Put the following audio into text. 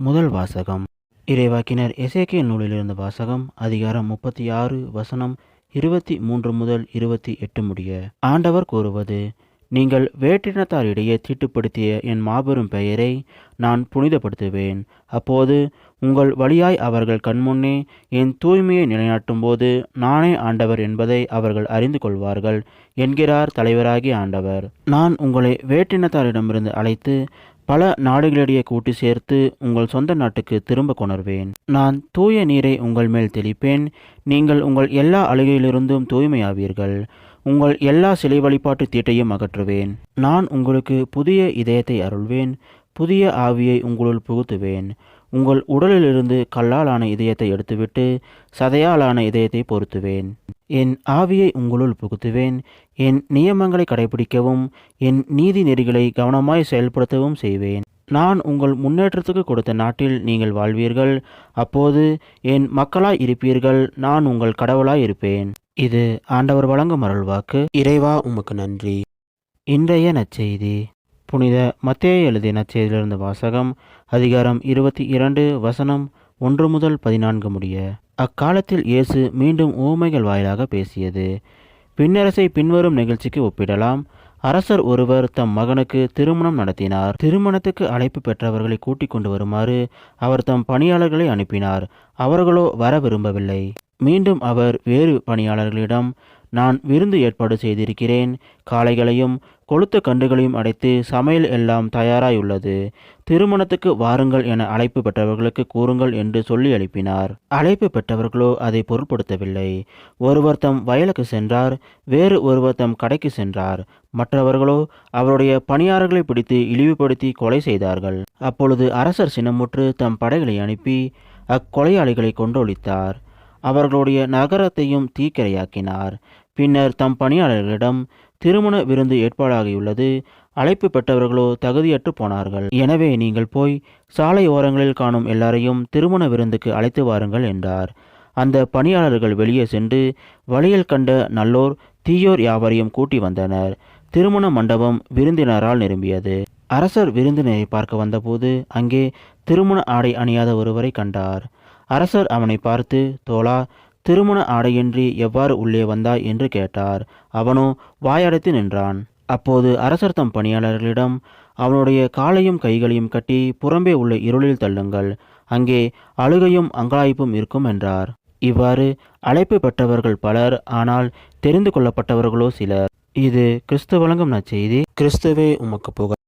முதல் வாசகம். இறைவாக்கினர் எசேக்கியேல் நூலிலிருந்து வாசகம். அதிகாரம் 36 வசனம் 23 முதல் 28 முடிய. ஆண்டவர் கூறுவது: நீங்கள் வேற்றினத்தாரிடையே தீட்டுப்படுத்திய என் மாபெரும் பெயரை நான் புனிதப்படுத்துவேன். அப்போது உங்கள் வழியாய் அவர்கள் கண்முன்னே என் தூய்மையை நிலைநாட்டும் போது நானே ஆண்டவர் என்பதை அவர்கள் அறிந்து கொள்வார்கள் என்கிறார் தலைவராகிய ஆண்டவர். நான் உங்களை வேற்றினத்தாரிடமிருந்து அழைத்து பல நாடுகளிடையே கூட்டி சேர்த்து உங்கள் சொந்த நாட்டுக்கு திரும்ப கொணர்வேன். நான் தூய நீரை உங்கள் மேல் தெளிப்பேன். நீங்கள் உங்கள் எல்லா அழுகையிலிருந்தும் தூய்மையாவீர்கள். உங்கள் எல்லா சிலை வழிபாட்டு தீட்டையும் அகற்றுவேன். நான் உங்களுக்கு புதிய இதயத்தை அருள்வேன். புதிய ஆவியை உங்களுள் புகுத்துவேன். உங்கள் உடலிலிருந்து கல்லாலான இதயத்தை எடுத்துவிட்டு சதையாலான இதயத்தை பொருத்துவேன். என் ஆவியை உங்களுள் புகுத்துவேன். என் நியமங்களை கடைபிடிக்கவும் என் நீதி நெறிகளை கவனமாய் செயல்படுத்தவும் செய்வேன். நான் உங்கள் முன்னேற்றத்துக்கு கொடுத்த நாட்டில் நீங்கள் வாழ்வீர்கள். அப்போது என் மக்களாய் இருப்பீர்கள். நான் உங்கள் கடவுளாய் இருப்பேன். இது ஆண்டவர் வழங்கும் அருள்வாக்கு. இறைவா, உமக்கு நன்றி. இன்றைய நற்செய்தி. புனித மத்தேயு எழுதிய நற்செய்தியிலிருந்து வாசகம். அதிகாரம் 22 வசனம் 1 முதல் 14 முடிய. அக்காலத்தில் இயேசு மீண்டும் உவமைகள் வாயிலாக பேசியது. பின்னரசை பின்வரும் நிகழ்ச்சிக்கு ஒப்பிடலாம். அரசர் ஒருவர் தம் மகனுக்கு திருமணம் நடத்தினார். திருமணத்துக்கு அழைப்பு பெற்றவர்களை கூட்டிக் கொண்டு வருமாறு அவர் தம் பணியாளர்களை அனுப்பினார். அவர்களோ வர விரும்பவில்லை. மீண்டும் அவர் வேறு பணியாளர்களிடம், நான் விருந்து ஏற்பாடு செய்திருக்கிறேன். காளைகளையும் கொழுத்த கண்டுகளையும் அடைத்து சமையல் எல்லாம் தயாராயுள்ளது. திருமணத்துக்கு வாருங்கள் என அழைப்பு பெற்றவர்களுக்கு கூறுங்கள் என்று சொல்லி அனுப்பினார். அழைப்பு பெற்றவர்களோ அதை பொருட்படுத்தவில்லை. ஒருவர் தம் வயலுக்கு சென்றார். வேறு ஒருவர் தம் கடைக்கு சென்றார். மற்றவர்களோ அவருடைய பணியாளர்களை பிடித்து இழிவுபடுத்தி கொலை செய்தார்கள். அப்பொழுது அரசர் சினமுற்று தம் படைகளை அனுப்பி அக்கொலையாளிகளை கொன்றொழித்தார். அவர்களுடைய நகரத்தையும் தீக்கிரையாக்கினார். பின்னர் தம் பணியாளர்களிடம், திருமண விருந்து ஏற்பாடாகியுள்ளது. அழைப்பு பெற்றவர்களோ தகுதியற்று போனார்கள். எனவே நீங்கள் போய் சாலை ஓரங்களில் காணும் எல்லாரையும் திருமண விருந்துக்கு அழைத்து வாருங்கள் என்றார். அந்த பணியாளர்கள் வெளியே சென்று வழியில் கண்ட நல்லோர் தீயோர் யாவரையும் கூட்டி வந்தனர். திருமண மண்டபம் விருந்தினரால் நிரம்பியது. அரசர் விருந்தினரை பார்க்க வந்தபோது அங்கே திருமண ஆடை அணியாத ஒருவரை கண்டார். அரசர் அவனை பார்த்து, தோழா, திருமண ஆடையின்றி எவ்வாறு உள்ளே வந்தாய் என்று கேட்டார். அவனோ வாயடைத்து நின்றான். அப்போது அரசர் தம் பணியாளர்களிடம், அவனுடைய காலையும் கைகளையும் கட்டி புறம்பே உள்ள இருளில் தள்ளுங்கள். அங்கே அழுகையும் அங்கலாய்ப்பும் இருக்கும் என்றார். இவ்வாறு அழைப்பு பெற்றவர்கள் பலர், ஆனால் தெரிந்து கொள்ளப்பட்டவர்களோ சிலர். இது கிறிஸ்து வழங்கும் நற்செய்தி. கிறிஸ்துவே உமக்கு புகழ்.